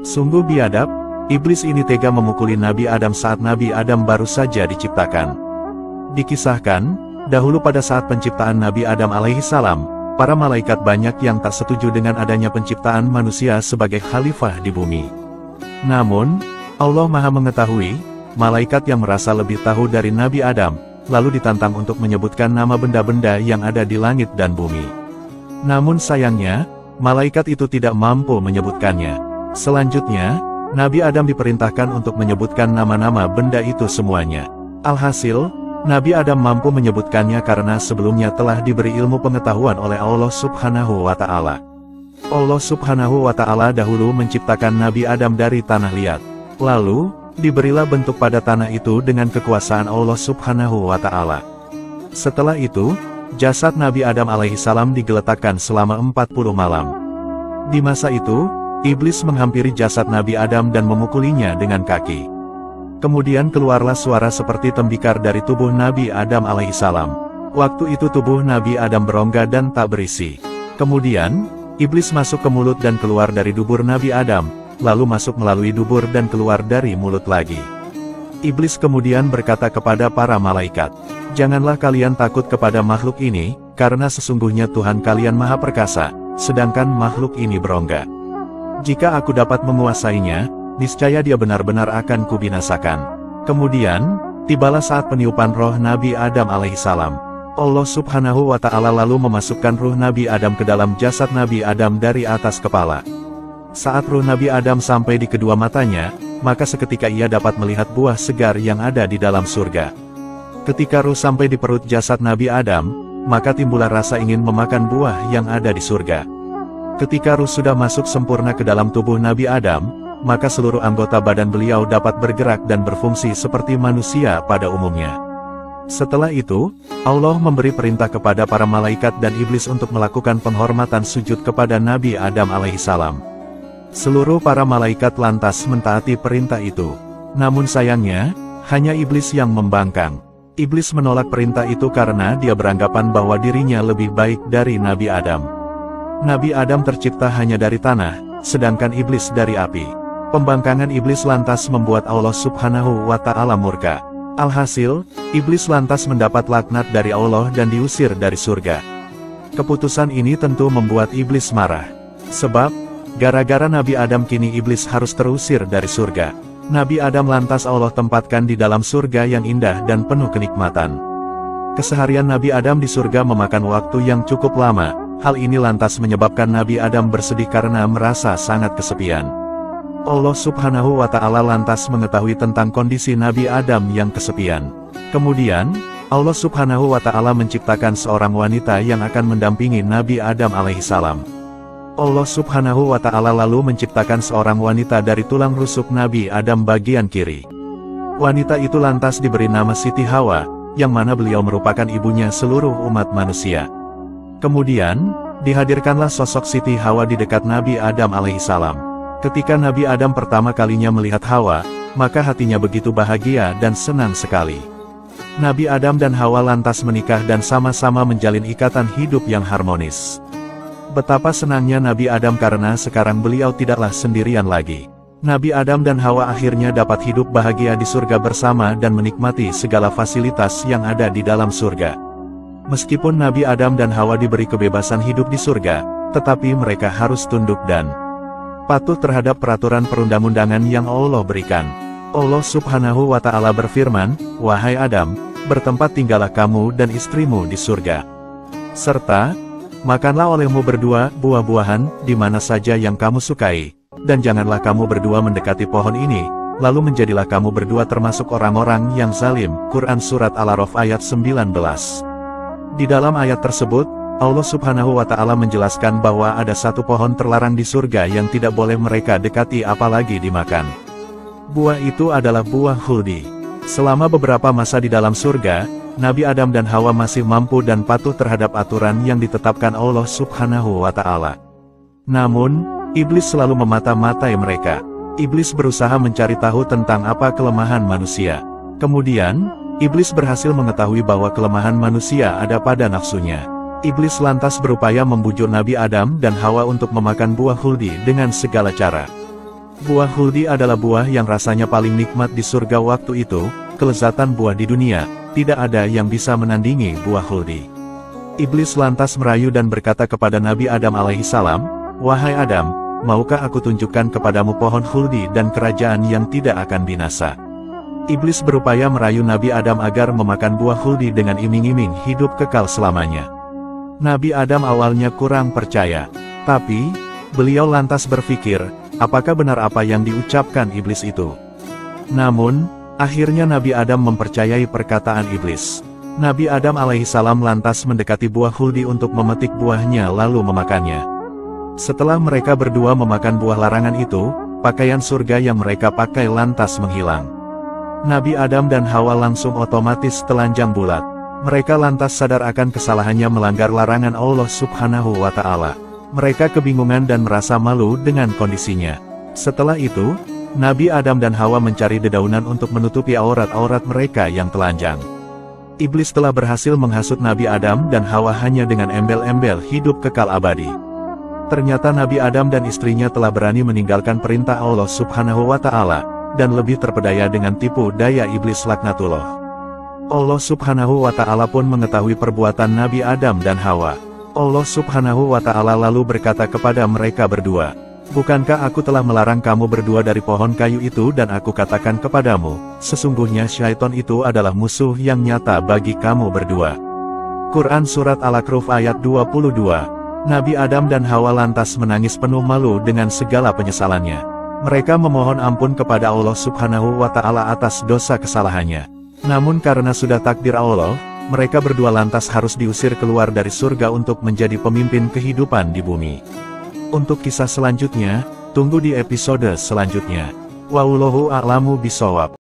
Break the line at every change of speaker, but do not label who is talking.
Sungguh biadab, iblis ini tega memukuli Nabi Adam saat Nabi Adam baru saja diciptakan. Dikisahkan, dahulu pada saat penciptaan Nabi Adam alaihissalam, para malaikat banyak yang tak setuju dengan adanya penciptaan manusia sebagai khalifah di bumi. Namun, Allah Maha mengetahui, malaikat yang merasa lebih tahu dari Nabi Adam, lalu ditantang untuk menyebutkan nama benda-benda yang ada di langit dan bumi. Namun sayangnya, malaikat itu tidak mampu menyebutkannya. Selanjutnya, Nabi Adam diperintahkan untuk menyebutkan nama-nama benda itu semuanya. Alhasil, Nabi Adam mampu menyebutkannya karena sebelumnya telah diberi ilmu pengetahuan oleh Allah Subhanahu wa Ta'ala. Allah Subhanahu wa Ta'ala dahulu menciptakan Nabi Adam dari tanah liat. Lalu, diberilah bentuk pada tanah itu dengan kekuasaan Allah Subhanahu wa Ta'ala. Setelah itu, jasad Nabi Adam alaihissalam digeletakkan selama 40 malam. Di masa itu, iblis menghampiri jasad Nabi Adam dan memukulinya dengan kaki. Kemudian keluarlah suara seperti tembikar dari tubuh Nabi Adam alaihissalam. Waktu itu tubuh Nabi Adam berongga dan tak berisi. Kemudian, iblis masuk ke mulut dan keluar dari dubur Nabi Adam, lalu masuk melalui dubur dan keluar dari mulut lagi. Iblis kemudian berkata kepada para malaikat, "Janganlah kalian takut kepada makhluk ini, karena sesungguhnya Tuhan kalian maha perkasa, sedangkan makhluk ini berongga. Jika aku dapat menguasainya, niscaya dia benar-benar akan kubinasakan." Kemudian, tibalah saat peniupan roh Nabi Adam alaihissalam. Allah Subhanahu wa Ta'ala lalu memasukkan ruh Nabi Adam ke dalam jasad Nabi Adam dari atas kepala. Saat ruh Nabi Adam sampai di kedua matanya, maka seketika ia dapat melihat buah segar yang ada di dalam surga. Ketika ruh sampai di perut jasad Nabi Adam, maka timbullah rasa ingin memakan buah yang ada di surga. Ketika ruh sudah masuk sempurna ke dalam tubuh Nabi Adam, maka seluruh anggota badan beliau dapat bergerak dan berfungsi seperti manusia pada umumnya. Setelah itu, Allah memberi perintah kepada para malaikat dan iblis untuk melakukan penghormatan sujud kepada Nabi Adam alaihissalam. Seluruh para malaikat lantas mentaati perintah itu. Namun sayangnya, hanya iblis yang membangkang. Iblis menolak perintah itu karena dia beranggapan bahwa dirinya lebih baik dari Nabi Adam. Nabi Adam tercipta hanya dari tanah, sedangkan iblis dari api. Pembangkangan iblis lantas membuat Allah Subhanahu wa Ta'ala murka. Alhasil, iblis lantas mendapat laknat dari Allah dan diusir dari surga. Keputusan ini tentu membuat iblis marah. Sebab, gara-gara Nabi Adam kini iblis harus terusir dari surga. Nabi Adam lantas Allah tempatkan di dalam surga yang indah dan penuh kenikmatan. Keseharian Nabi Adam di surga memakan waktu yang cukup lama. Hal ini lantas menyebabkan Nabi Adam bersedih karena merasa sangat kesepian. Allah Subhanahu wa Ta'ala lantas mengetahui tentang kondisi Nabi Adam yang kesepian. Kemudian, Allah Subhanahu wa Ta'ala menciptakan seorang wanita yang akan mendampingi Nabi Adam alaihissalam. Allah Subhanahu wa Ta'ala lalu menciptakan seorang wanita dari tulang rusuk Nabi Adam bagian kiri. Wanita itu lantas diberi nama Siti Hawa, yang mana beliau merupakan ibunya seluruh umat manusia. Kemudian, dihadirkanlah sosok Siti Hawa di dekat Nabi Adam alaihissalam. Ketika Nabi Adam pertama kalinya melihat Hawa, maka hatinya begitu bahagia dan senang sekali. Nabi Adam dan Hawa lantas menikah dan sama-sama menjalin ikatan hidup yang harmonis. Betapa senangnya Nabi Adam karena sekarang beliau tidaklah sendirian lagi. Nabi Adam dan Hawa akhirnya dapat hidup bahagia di surga bersama dan menikmati segala fasilitas yang ada di dalam surga. Meskipun Nabi Adam dan Hawa diberi kebebasan hidup di surga, tetapi mereka harus tunduk dan patuh terhadap peraturan perundang-undangan yang Allah berikan. Allah Subhanahu wa Ta'ala berfirman, "Wahai Adam, bertempat tinggallah kamu dan istrimu di surga. Serta, makanlah olehmu berdua buah-buahan di mana saja yang kamu sukai, dan janganlah kamu berdua mendekati pohon ini, lalu menjadilah kamu berdua termasuk orang-orang yang zalim." Quran Surat Al-A'raf ayat 19. Di dalam ayat tersebut, Allah Subhanahu wa Ta'ala menjelaskan bahwa ada satu pohon terlarang di surga yang tidak boleh mereka dekati apalagi dimakan. Buah itu adalah buah khuldi. Selama beberapa masa di dalam surga, Nabi Adam dan Hawa masih mampu dan patuh terhadap aturan yang ditetapkan Allah Subhanahu wa Ta'ala. Namun, iblis selalu memata-matai mereka. Iblis berusaha mencari tahu tentang apa kelemahan manusia. Kemudian, iblis berhasil mengetahui bahwa kelemahan manusia ada pada nafsunya. Iblis lantas berupaya membujuk Nabi Adam dan Hawa untuk memakan buah khuldi dengan segala cara. Buah huldi adalah buah yang rasanya paling nikmat di surga waktu itu, kelezatan buah di dunia, tidak ada yang bisa menandingi buah huldi. Iblis lantas merayu dan berkata kepada Nabi Adam alaihissalam, "Wahai Adam, maukah aku tunjukkan kepadamu pohon huldi dan kerajaan yang tidak akan binasa?" Iblis berupaya merayu Nabi Adam agar memakan buah huldi dengan iming-iming hidup kekal selamanya. Nabi Adam awalnya kurang percaya, tapi beliau lantas berpikir, apakah benar apa yang diucapkan iblis itu? Namun, akhirnya Nabi Adam mempercayai perkataan iblis. Nabi Adam alaihissalam lantas mendekati buah huldi untuk memetik buahnya lalu memakannya. Setelah mereka berdua memakan buah larangan itu, pakaian surga yang mereka pakai lantas menghilang. Nabi Adam dan Hawa langsung otomatis telanjang bulat. Mereka lantas sadar akan kesalahannya melanggar larangan Allah Subhanahu wa Ta'ala. Mereka kebingungan dan merasa malu dengan kondisinya. Setelah itu, Nabi Adam dan Hawa mencari dedaunan untuk menutupi aurat-aurat mereka yang telanjang. Iblis telah berhasil menghasut Nabi Adam dan Hawa hanya dengan embel-embel hidup kekal abadi. Ternyata Nabi Adam dan istrinya telah berani meninggalkan perintah Allah Subhanahu wa Ta'ala, dan lebih terpedaya dengan tipu daya iblis laknatullah. Allah Subhanahu wa Ta'ala pun mengetahui perbuatan Nabi Adam dan Hawa. Allah Subhanahu wa Ta'ala lalu berkata kepada mereka berdua, "Bukankah aku telah melarang kamu berdua dari pohon kayu itu dan aku katakan kepadamu, sesungguhnya syaitan itu adalah musuh yang nyata bagi kamu berdua." Quran Surat Al-A'raf ayat 22. Nabi Adam dan Hawa lantas menangis penuh malu dengan segala penyesalannya. Mereka memohon ampun kepada Allah Subhanahu wa Ta'ala atas dosa kesalahannya. Namun karena sudah takdir Allah, mereka berdua lantas harus diusir keluar dari surga untuk menjadi pemimpin kehidupan di bumi. Untuk kisah selanjutnya, tunggu di episode selanjutnya. Wallahu a'lamu bishawab.